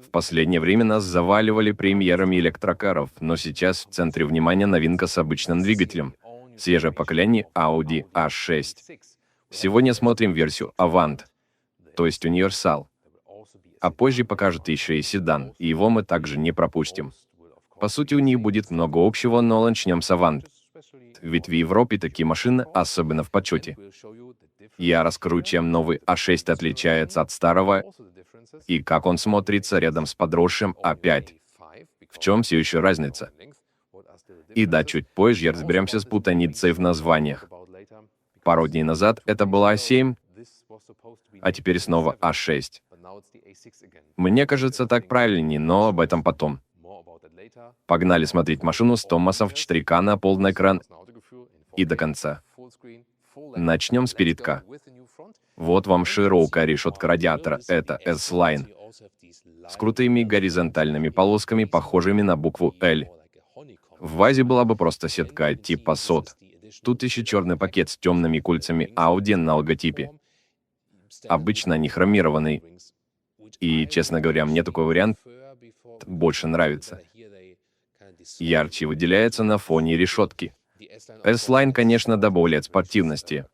В последнее время нас заваливали премьерами электрокаров, но сейчас в центре внимания новинка с обычным двигателем. Свежее поколение Audi A6. Сегодня смотрим версию Avant, то есть универсал. А позже покажут еще и седан, и его мы также не пропустим. По сути, у них будет много общего, но начнем с Avant. Ведь в Европе такие машины особенно в почете. Я раскрою, чем новый А6 отличается от старого, и как он смотрится рядом с подросшим А5. В чем все еще разница? И да, чуть позже разберемся с путаницей в названиях. Пару дней назад это была А7, а теперь снова А6. Мне кажется, так правильнее, но об этом потом. Погнали смотреть машину с Томасом в 4К на полный экран и до конца. Начнем с передка. Вот вам широкая решетка радиатора, это S-Line, с крутыми горизонтальными полосками, похожими на букву L. В ВАЗе была бы просто сетка типа SOT. Тут еще черный пакет с темными кольцами Audi на логотипе. Обычно они хромированные. И, честно говоря, мне такой вариант больше нравится. Ярче выделяется на фоне решетки. S-Line, конечно, добавляет спортивности.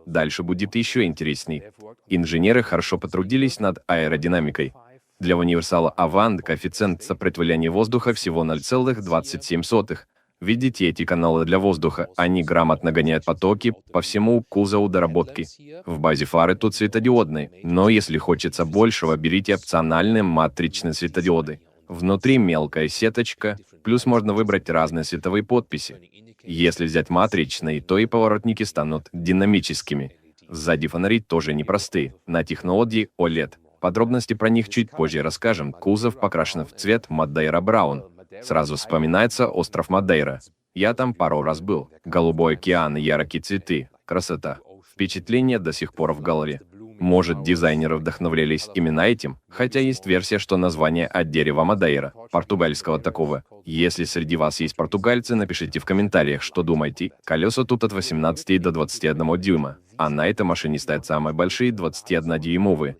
Дальше будет еще интересней. Инженеры хорошо потрудились над аэродинамикой. Для универсала Avant коэффициент сопротивления воздуха всего 0,27. Видите эти каналы для воздуха? Они грамотно гоняют потоки по всему кузову доработки. В базе фары тут светодиодные, но если хочется большего, берите опциональные матричные светодиоды. Внутри мелкая сеточка, плюс можно выбрать разные световые подписи. Если взять матричные, то и поворотники станут динамическими. Сзади фонари тоже непростые, на технологии OLED. Подробности про них чуть позже расскажем. Кузов покрашен в цвет Мадейра Браун. Сразу вспоминается остров Мадейра. Я там пару раз был. Голубой океан и яркие цветы. Красота. Впечатление до сих пор в голове. Может, дизайнеры вдохновлялись именно этим, хотя есть версия, что название от дерева Мадейра, португальского такого. Если среди вас есть португальцы, напишите в комментариях, что думаете. Колеса тут от 18 до 21 дюйма, а на этой машине стоят самые большие 21-дюймовые,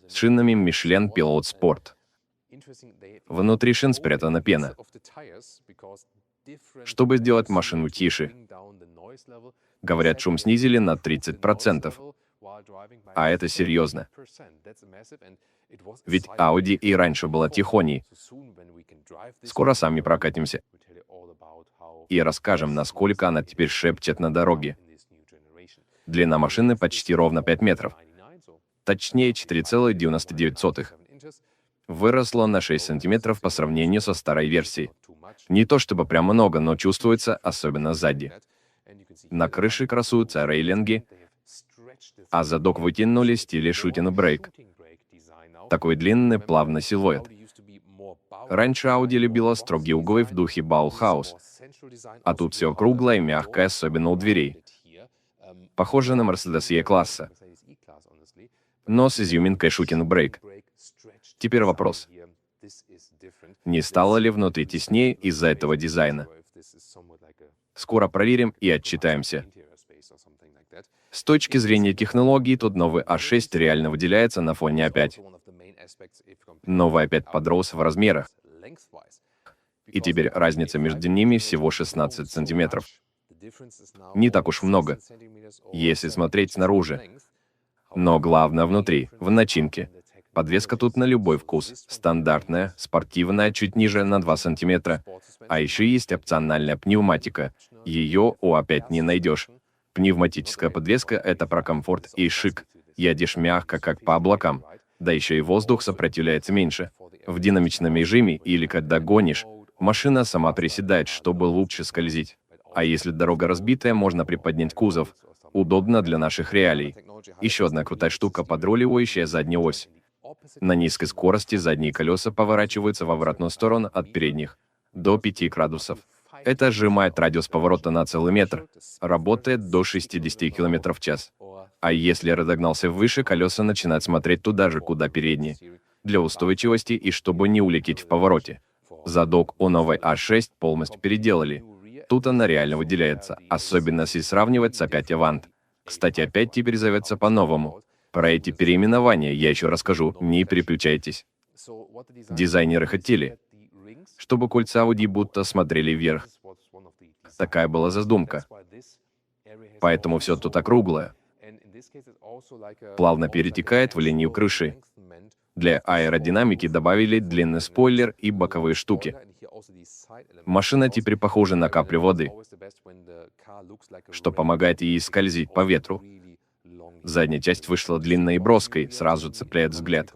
с шинами Michelin Pilot Sport. Внутри шин спрятана пена. Чтобы сделать машину тише, говорят, шум снизили на 30%. А это серьезно. Ведь Audi и раньше была тихоней. Скоро сами прокатимся и расскажем, насколько она теперь шепчет на дороге. Длина машины почти ровно 5 метров. Точнее, 4,99. Выросло на 6 сантиметров по сравнению со старой версией. Не то чтобы прям много, но чувствуется, особенно сзади. На крыше красуются рейлинги, а задок вытянули в стиле шутинг-брейк. Такой длинный, плавный силуэт. Раньше Audi любила строгие углы в духе Bauhaus, а тут все круглое и мягкое, особенно у дверей. Похоже на Mercedes E-класса, но с изюминкой шутинг-брейк. Теперь вопрос. Не стало ли внутри теснее из-за этого дизайна? Скоро проверим и отчитаемся. С точки зрения технологий, тут новый А6 реально выделяется на фоне А5. Новый А5 подрос в размерах. И теперь разница между ними всего 16 сантиметров. Не так уж много, если смотреть снаружи. Но главное внутри, в начинке. Подвеска тут на любой вкус. Стандартная, спортивная, чуть ниже на 2 сантиметра. А еще есть опциональная пневматика. Ее у А5 не найдешь. Пневматическая подвеска — это про комфорт и шик. Едешь мягко, как по облакам. Да еще и воздух сопротивляется меньше. В динамичном режиме или когда гонишь, машина сама приседает, чтобы лучше скользить. А если дорога разбитая, можно приподнять кузов. Удобно для наших реалий. Еще одна крутая штука — подруливающая задняя ось. На низкой скорости задние колеса поворачиваются в обратную сторону от передних до 5 градусов. Это сжимает радиус поворота на целый метр. Работает до 60 км в час. А если разогнался выше, колеса начинают смотреть туда же, куда передние. Для устойчивости и чтобы не улететь в повороте. Задок у новой А6 полностью переделали. Тут она реально выделяется, особенно если сравнивать с А5 Avant. Кстати, опять теперь зовется по-новому. Про эти переименования я еще расскажу, не переключайтесь. Дизайнеры хотели, чтобы кольца Audi будто смотрели вверх. Такая была задумка. Поэтому все тут округлое. Плавно перетекает в линию крыши. Для аэродинамики добавили длинный спойлер и боковые штуки. Машина теперь похожа на капли воды, что помогает ей скользить по ветру. Задняя часть вышла длинной и броской, сразу цепляет взгляд.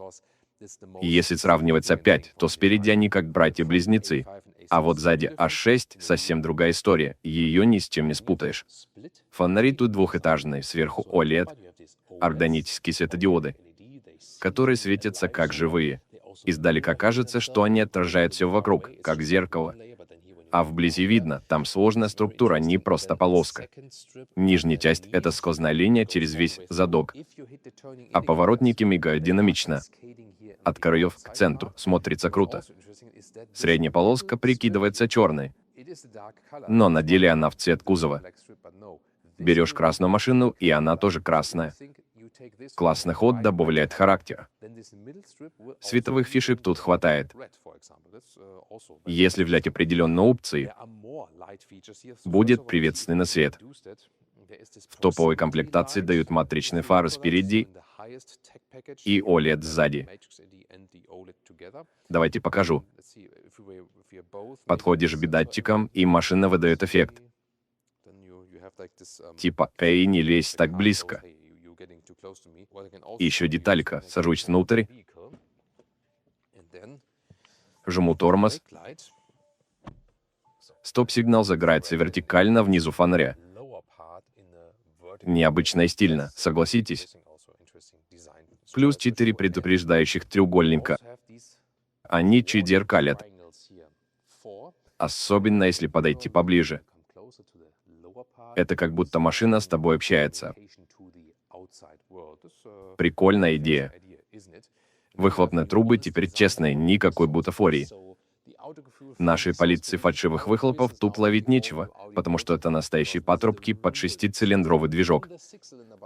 И если сравнивать опять, то спереди они как братья-близнецы. А вот сзади А6 совсем другая история, ее ни с чем не спутаешь. Фонари тут двухэтажные, сверху OLED, органические светодиоды, которые светятся как живые. Издалека кажется, что они отражают все вокруг, как зеркало. А вблизи видно, там сложная структура, не просто полоска. Нижняя часть — это сквозная линия через весь задок. А поворотники мигают динамично. От краев к центру смотрится круто. Средняя полоска прикидывается черной, но на деле она в цвет кузова. Берешь красную машину, и она тоже красная. Классный ход добавляет характер. Световых фишек тут хватает. Если взять определенные опции, будет приветственный свет. В топовой комплектации дают матричные фары спереди и OLED сзади. Давайте покажу. Подходишь к датчикам, и машина выдает эффект. Типа «Эй, не лезь так близко». И еще деталька. Сажусь внутрь, жму тормоз. Стоп-сигнал загорается вертикально внизу фонаря. Необычно и стильно, согласитесь? Плюс 4 предупреждающих треугольника. Они чуть зеркалят. Особенно если подойти поближе. Это как будто машина с тобой общается. Прикольная идея. Выхлопные трубы теперь честные, никакой бутафории. Нашей полиции фальшивых выхлопов тут ловить нечего, потому что это настоящие патрубки под 6-цилиндровый движок.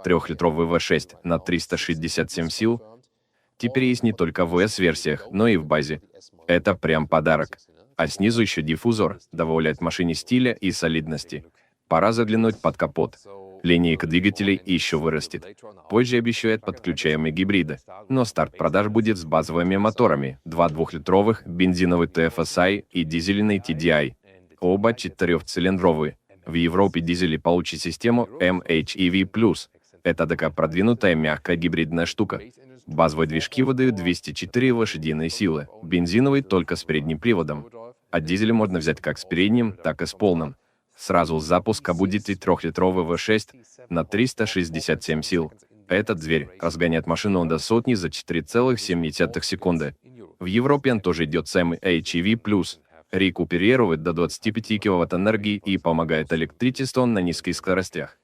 3-литровый V6 на 367 сил. Теперь есть не только в S-версиях, но и в базе. Это прям подарок. А снизу еще диффузор, добавляет машине стиля и солидности. Пора заглянуть под капот. Линейка двигателей еще вырастет. Позже обещают подключаемые гибриды. Но старт продаж будет с базовыми моторами. 2 двухлитровых, бензиновый TFSI и дизельный TDI. Оба 4-цилиндровые. В Европе дизели получат систему MHEV+. Это такая продвинутая мягкая гибридная штука. Базовые движки выдают 204 лошадиные силы. Бензиновый только с передним приводом. А дизель можно взять как с передним, так и с полным. Сразу с запуска будет и 3-литровый V6 на 367 сил. Этот зверь разгоняет машину до сотни за 4,7 секунды. В Европе он тоже идет с MHEV+. Рекуперирует до 25 кВт энергии и помогает электричеству на низких скоростях.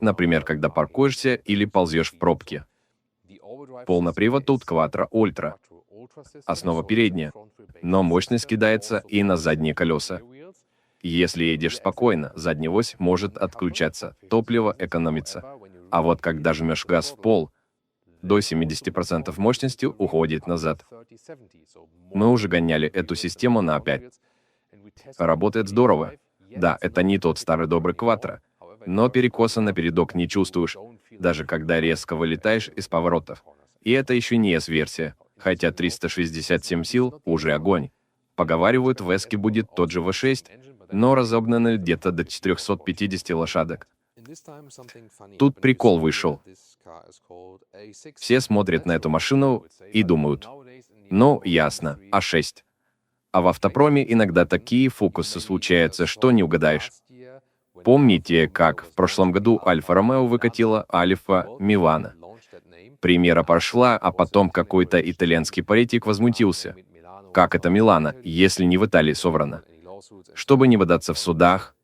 Например, когда паркуешься или ползешь в пробке. Полный привод тут Quattro Ultra. Основа передняя, но мощность кидается и на задние колеса. Если едешь спокойно, задняя ось может отключаться, топливо экономится. А вот когда жмешь газ в пол, до 70% мощности уходит назад. Мы уже гоняли эту систему на А5. Работает здорово. Да, это не тот старый добрый Quattro, но перекоса на передок не чувствуешь, даже когда резко вылетаешь из поворотов. И это еще не S-версия, хотя 367 сил уже огонь. Поговаривают, в S-ке будет тот же V6, но разогнаны где-то до 450 лошадок. Тут прикол вышел. Все смотрят на эту машину и думают, ну, ясно, А6. А в автопроме иногда такие фокусы случаются, что не угадаешь. Помните, как в прошлом году Альфа-Ромео выкатила Альфа Милана? Премьера прошла, а потом какой-то итальянский политик возмутился. Как это Милана, если не в Италии собрано? Чтобы не бодаться в судах,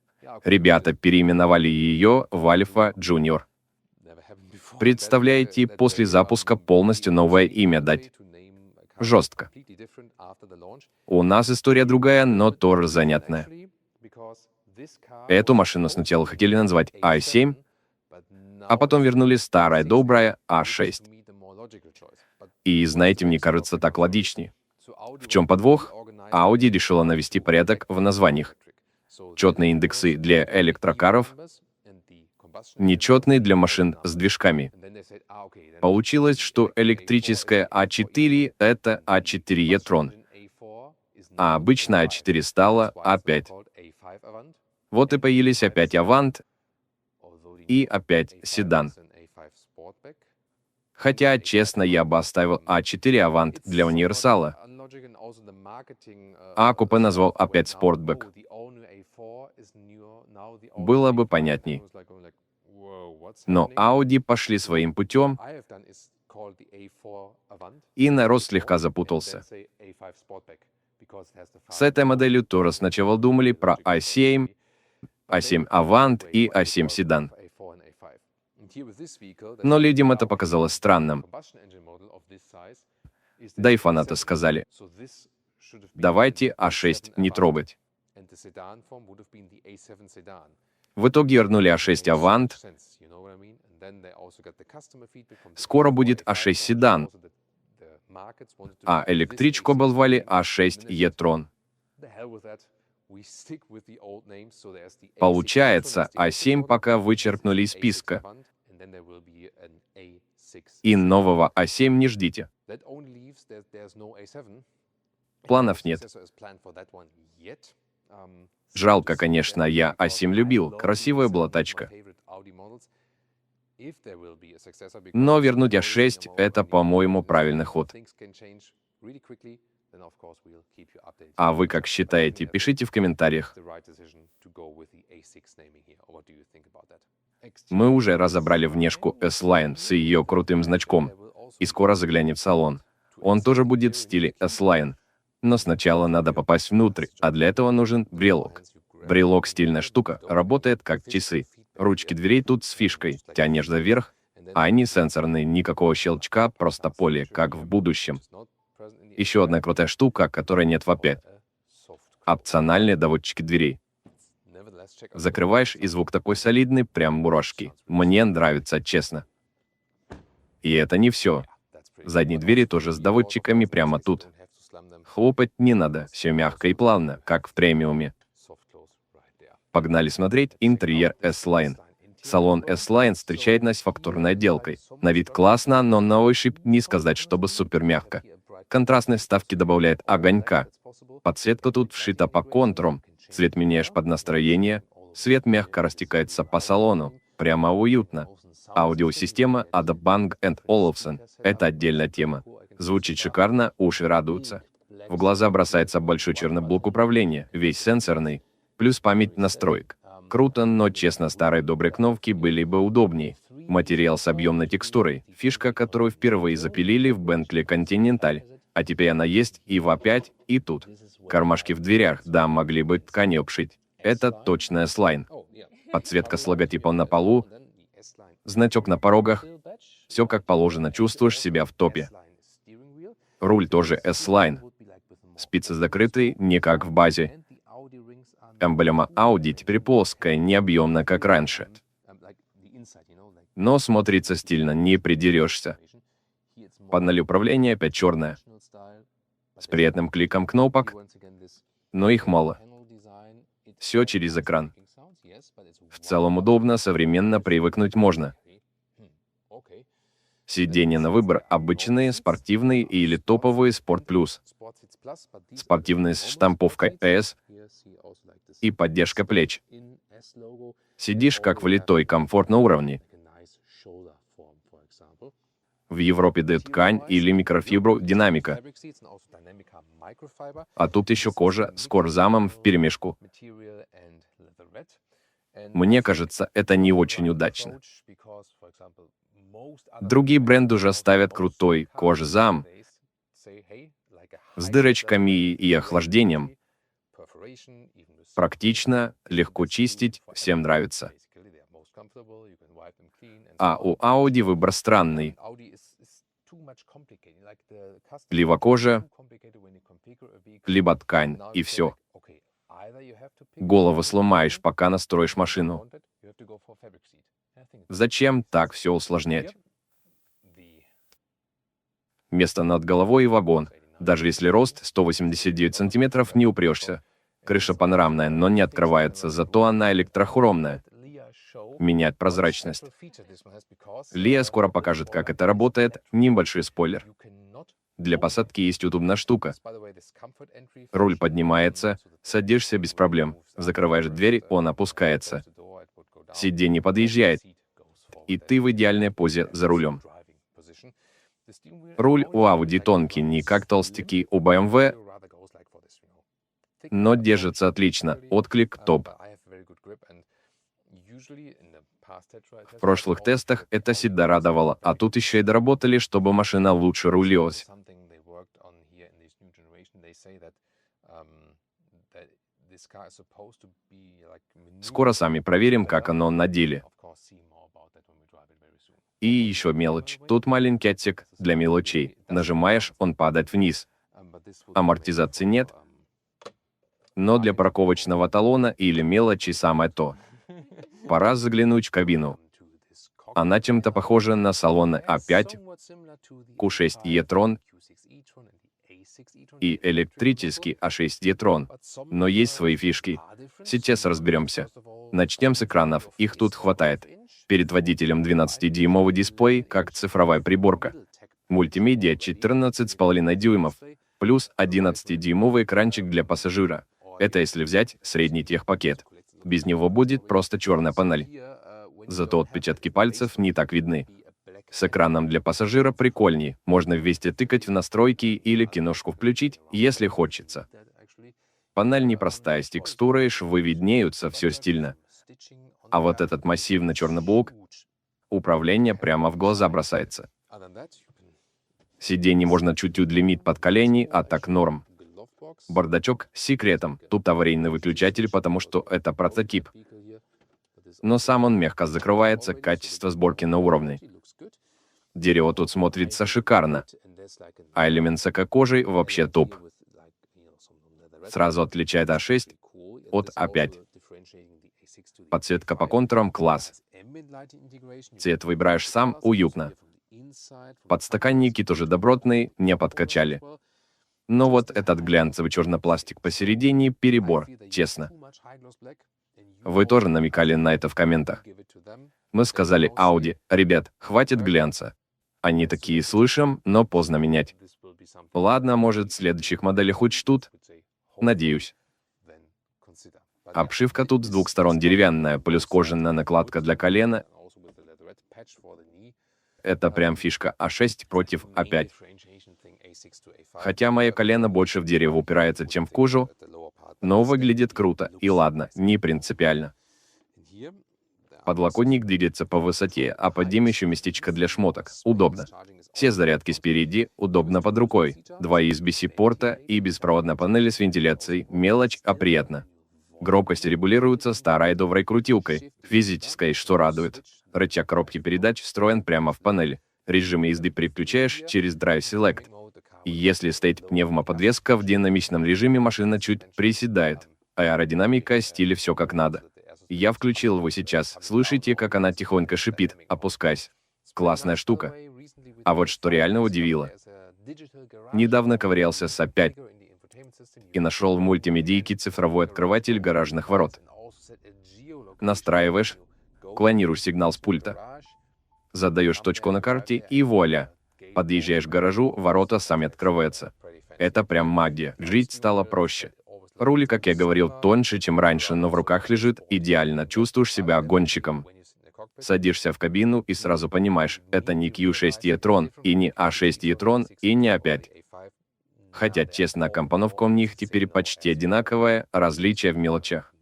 ребята переименовали ее в Альфа Джуниор. Представляете, после запуска полностью новое имя дать? Жестко. У нас история другая, но тоже занятная. Эту машину сначала хотели назвать А7, а потом вернули старое доброе А6. И знаете, мне кажется, так логичнее. В чем подвох? Audi решила навести порядок в названиях. Четные индексы для электрокаров, нечетные для машин с движками. Получилось, что электрическая А4 — это А4 e-tron, а обычная А4 стала А5. Вот и появились опять Avant и опять седан. Хотя, честно, я бы оставил А4 Avant для универсала, а купе назвал опять Sportback. Было бы понятней. Но Audi пошли своим путем, и народ слегка запутался. С этой моделью тоже сначала думали про A7, A7 Avant и A7 седан. Но людям это показалось странным. Да и фанаты сказали: давайте А6 не трогать. В итоге вернули А6 Avant. Скоро будет А6 седан, а электричку обозвали А6 e-tron. Получается, А7 пока вычеркнули из списка. И нового А7 не ждите. Планов нет. Жалко, конечно, я А7 любил, красивая была тачка. Но вернуть А6 — это, по-моему, правильный ход. А вы как считаете? Пишите в комментариях. Мы уже разобрали внешку S-Line с ее крутым значком, и скоро заглянем в салон. Он тоже будет в стиле S-Line. Но сначала надо попасть внутрь, а для этого нужен брелок. Брелок — стильная штука, работает как часы. Ручки дверей тут с фишкой, тянешь вверх, а они сенсорные, никакого щелчка, просто поле, как в будущем. Еще одна крутая штука, которой нет в А5. Опциональные доводчики дверей. Закрываешь, и звук такой солидный, прям мурашки. Мне нравится, честно. И это не все. Задние двери тоже с доводчиками прямо тут. Хлопать не надо, все мягко и плавно, как в премиуме. Погнали смотреть интерьер S-Line. Салон S-Line встречает нас фактурной отделкой. На вид классно, но на ощупь не сказать, чтобы супер мягко. Контрастные вставки добавляют огонька. Подсветка тут вшита по контурам. Цвет меняешь под настроение. Свет мягко растекается по салону. Прямо уютно. Аудиосистема от Bang & Olufsen — это отдельная тема. Звучит шикарно, уши радуются. В глаза бросается большой черный блок управления, весь сенсорный, плюс память настроек. Круто, но, честно, старые добрые кнопки были бы удобнее. Материал с объемной текстурой, фишка, которую впервые запилили в Bentley Continental, а теперь она есть и в А5, и тут. Кармашки в дверях, да, могли бы ткани обшить. Это точно S-Line. Подсветка с логотипом на полу, значок на порогах. Все как положено, чувствуешь себя в топе. Руль тоже S-Line. Спицы закрыты, не как в базе. Эмблема Audi теперь плоская, не объемная, как раньше. Но смотрится стильно, не придерешься. Панель управления опять черная, с приятным кликом кнопок, но их мало. Все через экран. В целом удобно, современно, привыкнуть можно. Сиденья на выбор обычные, спортивные или топовые Sport Plus. Спортивные с штамповкой S и поддержка плеч. Сидишь как влитой, комфортно на уровне. В Европе дают ткань или микрофибру динамика. А тут еще кожа с корзамом вперемешку. Мне кажется, это не очень удачно. Другие бренды уже ставят крутой кожзам с дырочками и охлаждением. Практично, легко чистить, всем нравится. А у Audi выбор странный. Либо кожа, либо ткань, и все. Голову сломаешь, пока настроишь машину. Зачем так все усложнять? Место над головой и вагон. Даже если рост 189 сантиметров, не упрешься. Крыша панорамная, но не открывается, зато она электрохромная. Меняет прозрачность. Лия скоро покажет, как это работает. Небольшой спойлер. Для посадки есть удобная штука. Руль поднимается, садишься без проблем. Закрываешь дверь, он опускается. Сиденье подъезжает, и ты в идеальной позе за рулем. Руль у Audi тонкий, не как толстяки у BMW, но держится отлично. Отклик топ. В прошлых тестах это всегда радовало, а тут еще и доработали, чтобы машина лучше рулилась. Скоро сами проверим, как оно на деле. И еще мелочь. Тут маленький отсек для мелочей. Нажимаешь, он падает вниз. Амортизации нет, но для парковочного талона или мелочи самое то. Пора заглянуть в кабину. Она чем-то похожа на салоны А5, Q6 e-tron и электрический A6 e-tron. Но есть свои фишки. Сейчас разберемся. Начнем с экранов, их тут хватает. Перед водителем 12-дюймовый дисплей, как цифровая приборка. Мультимедиа 14,5 дюймов, плюс 11-дюймовый экранчик для пассажира. Это если взять средний техпакет. Без него будет просто черная панель. Зато отпечатки пальцев не так видны. С экраном для пассажира прикольней. Можно ввести тыкать в настройки или киношку включить, если хочется. Панель непростая, с текстурой, швы виднеются, все стильно. А вот этот массивный черный блок, управление прямо в глаза бросается. Сиденье можно чуть удлинить под колени, а так норм. Бардачок с секретом. Тут аварийный выключатель, потому что это прототип. Но сам он мягко закрывается, качество сборки на уровне. Дерево тут смотрится шикарно. А элемент кожи вообще топ. Сразу отличает А6 от А5. Подсветка по контурам класс. Цвет выбираешь сам, уютно. Подстаканники тоже добротные, не подкачали. Но вот этот глянцевый черный пластик посередине — перебор, честно. Вы тоже намекали на это в комментах. Мы сказали Audi: ребят, хватит глянца. Они такие: слышим, но поздно менять. Ладно, может, в следующих моделях учтут? Надеюсь. Обшивка тут с двух сторон деревянная, плюс кожаная накладка для колена. Это прям фишка А6 против А5. Хотя мое колено больше в дерево упирается, чем в кожу, но выглядит круто, и ладно, не принципиально. Подлокотник двигается по высоте, а под ним еще местечко для шмоток. Удобно. Все зарядки спереди, удобно под рукой. 2 USB-порта и беспроводная панель с вентиляцией. Мелочь, а приятно. Громкость регулируется старой доброй крутилкой, физической, что радует. Рычаг коробки передач встроен прямо в панели. Режим езды переключаешь через Drive Select. И если стоит пневмоподвеска, в динамичном режиме машина чуть приседает. Аэродинамика, стиле, все как надо. Я включил его сейчас. Слышите, как она тихонько шипит: опускайся. Классная штука. А вот что реально удивило. Недавно ковырялся с А5 и нашел в мультимедийке цифровой открыватель гаражных ворот. Настраиваешь, клонируешь сигнал с пульта, задаешь точку на карте и вуаля. Подъезжаешь к гаражу, ворота сами открываются. Это прям магия. Жить стало проще. Руль, как я говорил, тоньше, чем раньше, но в руках лежит идеально. Чувствуешь себя гонщиком. Садишься в кабину и сразу понимаешь, это не Q6 e-tron, и не A6 e-tron, и не A5. Хотя, честно, компоновка у них теперь почти одинаковая, различия в мелочах.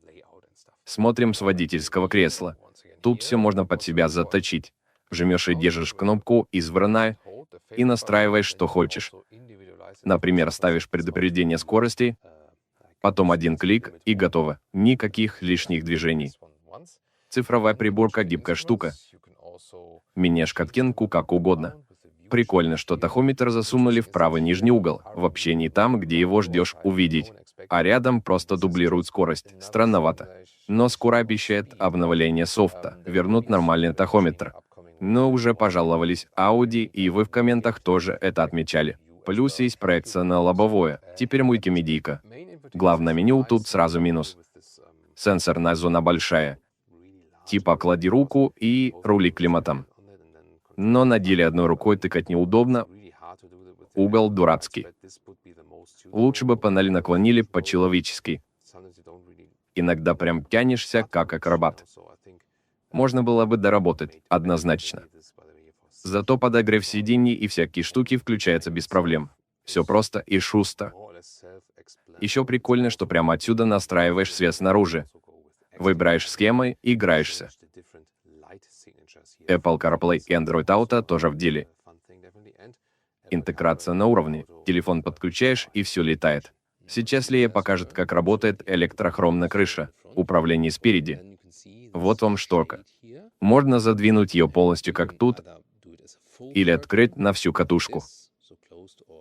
Смотрим с водительского кресла. Тут все можно под себя заточить. Жмешь и держишь кнопку «Избранная» и настраиваешь, что хочешь. Например, ставишь предупреждение скорости, потом один клик и готово. Никаких лишних движений. Цифровая приборка — гибкая штука. Меняешь картинку как угодно. Прикольно, что тахометр засунули в правый нижний угол, вообще не там, где его ждешь увидеть. А рядом просто дублируют скорость. Странновато. Но скоро обещает обновление софта, вернут нормальный тахометр. Но уже пожаловались Audi, и вы в комментах тоже это отмечали. Плюс есть проекция на лобовое, теперь мультимедийка. Главное меню тут сразу минус. Сенсорная зона большая. Типа клади руку и рули климатом. Но на деле одной рукой тыкать неудобно, угол дурацкий. Лучше бы панель наклонили по-человечески. Иногда прям тянешься, как акробат. Можно было бы доработать, однозначно. Зато подогрев сидений и всякие штуки включаются без проблем. Все просто и шусто. Еще прикольно, что прямо отсюда настраиваешь свет снаружи. Выбираешь схемы и играешься. Apple CarPlay и Android Auto тоже в деле. Интеграция на уровне. Телефон подключаешь, и все летает. Сейчас Лея покажет, как работает электрохромная крыша. Управление спереди. Вот вам шторка. Можно задвинуть ее полностью, как тут, или открыть на всю катушку.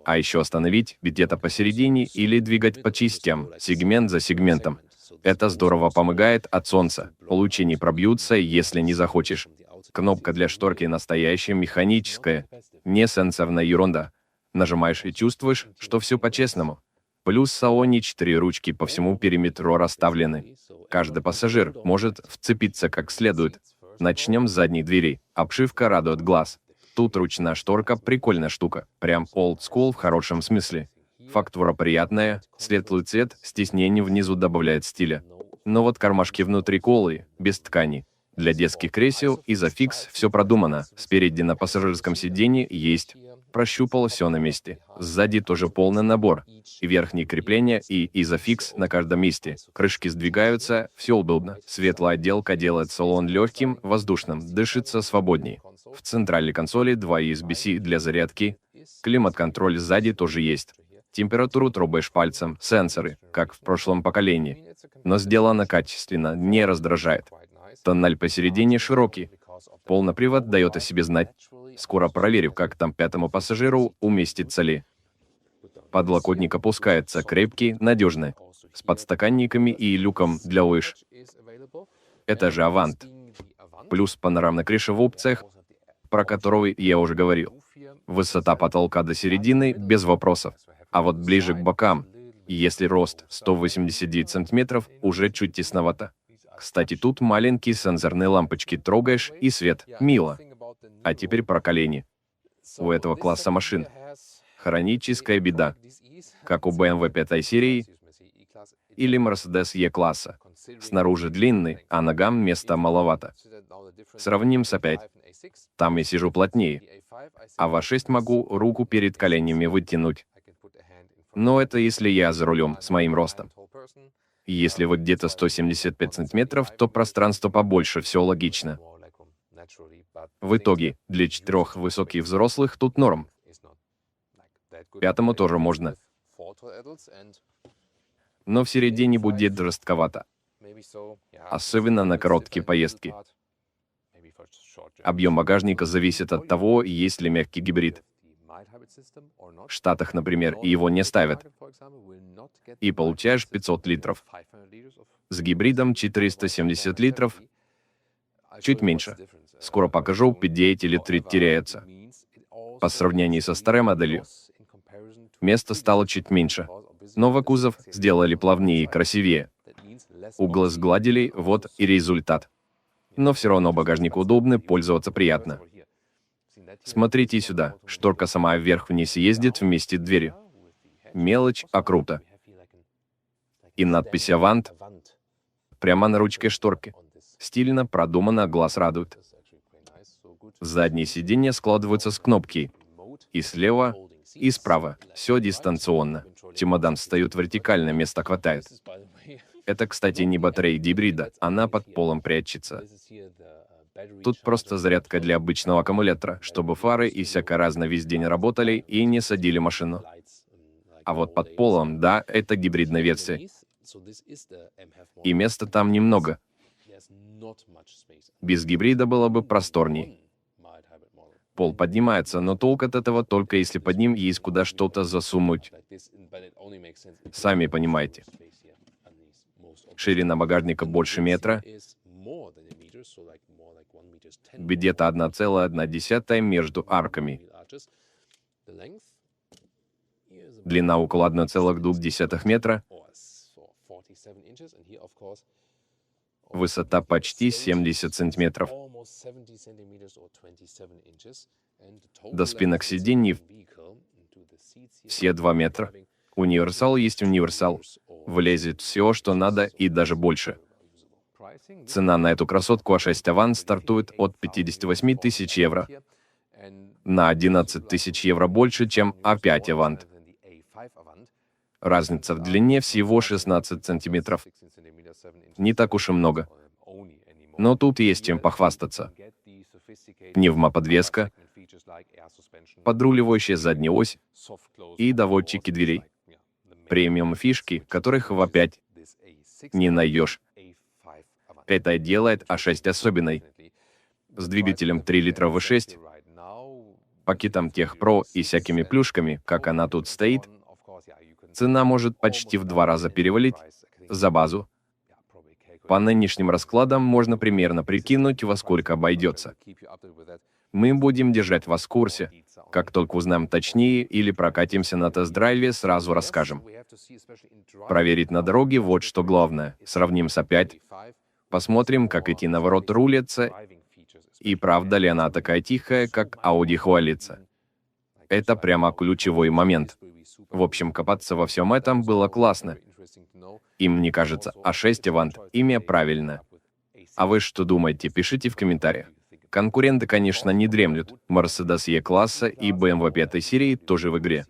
А еще остановить где-то посередине или двигать по частям, сегмент за сегментом. Это здорово помогает от солнца. Лучи не пробьются, если не захочешь. Кнопка для шторки настоящая, механическая, не сенсорная ерунда. Нажимаешь и чувствуешь, что все по-честному. Плюс в салоне 4 ручки по всему периметру расставлены. Каждый пассажир может вцепиться как следует. Начнем с задней двери. Обшивка радует глаз. Тут ручная шторка, прикольная штука. Прям old school в хорошем смысле. Фактура приятная, светлый цвет, стеснение внизу добавляет стиля. Но вот кармашки внутри голые, без ткани. Для детских кресел Isofix все продумано. Спереди на пассажирском сиденье есть. Прощупал, все на месте. Сзади тоже полный набор. И верхние крепления, и Isofix на каждом месте. Крышки сдвигаются, все удобно. Светлая отделка делает салон легким, воздушным, дышится свободней. В центральной консоли 2 USB-C для зарядки. Климат-контроль сзади тоже есть. Температуру трогаешь пальцем, сенсоры, как в прошлом поколении. Но сделано качественно, не раздражает. Тоннель посередине широкий. Полный привод дает о себе знать. Скоро проверю, как там пятому пассажиру уместится ли. Подлокотник опускается, крепкий, надежный. С подстаканниками и люком для лыж. Это же Avant. Плюс панорамная крыша в опциях, про которую я уже говорил. Высота потолка до середины, без вопросов. А вот ближе к бокам, если рост 189 сантиметров, уже чуть тесновато. Кстати, тут маленькие сенсорные лампочки, трогаешь, и свет. Мило. А теперь про колени. У этого класса машин хроническая беда. Как у BMW 5 серии или Mercedes E-класса. Снаружи длинный, а ногам места маловато. Сравним с А5. Там я сижу плотнее. А в А6 могу руку перед коленями вытянуть. Но это если я за рулем с моим ростом. Если вы где-то 175 сантиметров, то пространство побольше, все логично. В итоге, для 4 высоких взрослых тут норм. Пятому тоже можно. Но в середине будет жестковато. Особенно на короткие поездки. Объем багажника зависит от того, есть ли мягкий гибрид. В Штатах, например, его не ставят. И получаешь 500 литров. С гибридом 470 литров. Чуть меньше. Скоро покажу, где эти литры теряются. По сравнению со старой моделью. Места стало чуть меньше. Новый кузов сделали плавнее и красивее. Углы сгладили, вот и результат. Но все равно багажник удобный, пользоваться приятно. Смотрите сюда, шторка сама вверх-вниз ездит вместе двери. Мелочь, а круто. И надпись Avant прямо на ручке шторки. Стильно, продуманно, глаз радует. Задние сиденья складываются с кнопки. И слева, и справа. Все дистанционно. Чемодан встает вертикально, места хватает. Это, кстати, не батарея гибрида, она под полом прячется. Тут просто зарядка для обычного аккумулятора, чтобы фары и всякое разное весь день работали и не садили машину. А вот под полом, да, это гибридная версия. И места там немного. Без гибрида было бы просторней. Пол поднимается, но толк от этого только если под ним есть куда что-то засунуть. Сами понимаете. Ширина багажника больше метра. Где-то 1,1 между арками. Длина около 1,2 метра. Высота почти 70 сантиметров. До спинок сидений все 2 метра. Универсал есть универсал. Влезет все, что надо, и даже больше. Цена на эту красотку А6 Avant стартует от 58 тысяч евро. На 11 тысяч евро больше, чем А5 Avant. Разница в длине всего 16 сантиметров. Не так уж и много. Но тут есть чем похвастаться. Пневмоподвеска, подруливающая задняя ось и доводчики дверей. Премиум фишки, которых в А5 не найдешь. Это делает А6 особенной. С двигателем 3 литра V6, пакетом Техпро и всякими плюшками, как она тут стоит, цена может почти в 2 раза перевалить за базу. По нынешним раскладам можно примерно прикинуть, во сколько обойдется. Мы будем держать вас в курсе. Как только узнаем точнее или прокатимся на тест-драйве, сразу расскажем. Проверить на дороге — вот что главное. Сравним с А5. Посмотрим, как эти наворот рулятся, и правда ли она такая тихая, как Audi хвалится. Это прямо ключевой момент. В общем, копаться во всем этом было классно. И мне кажется, А6 Avant — имя правильное. А вы что думаете, пишите в комментариях. Конкуренты, конечно, не дремлют. Mercedes E-класса и BMW 5 серии тоже в игре.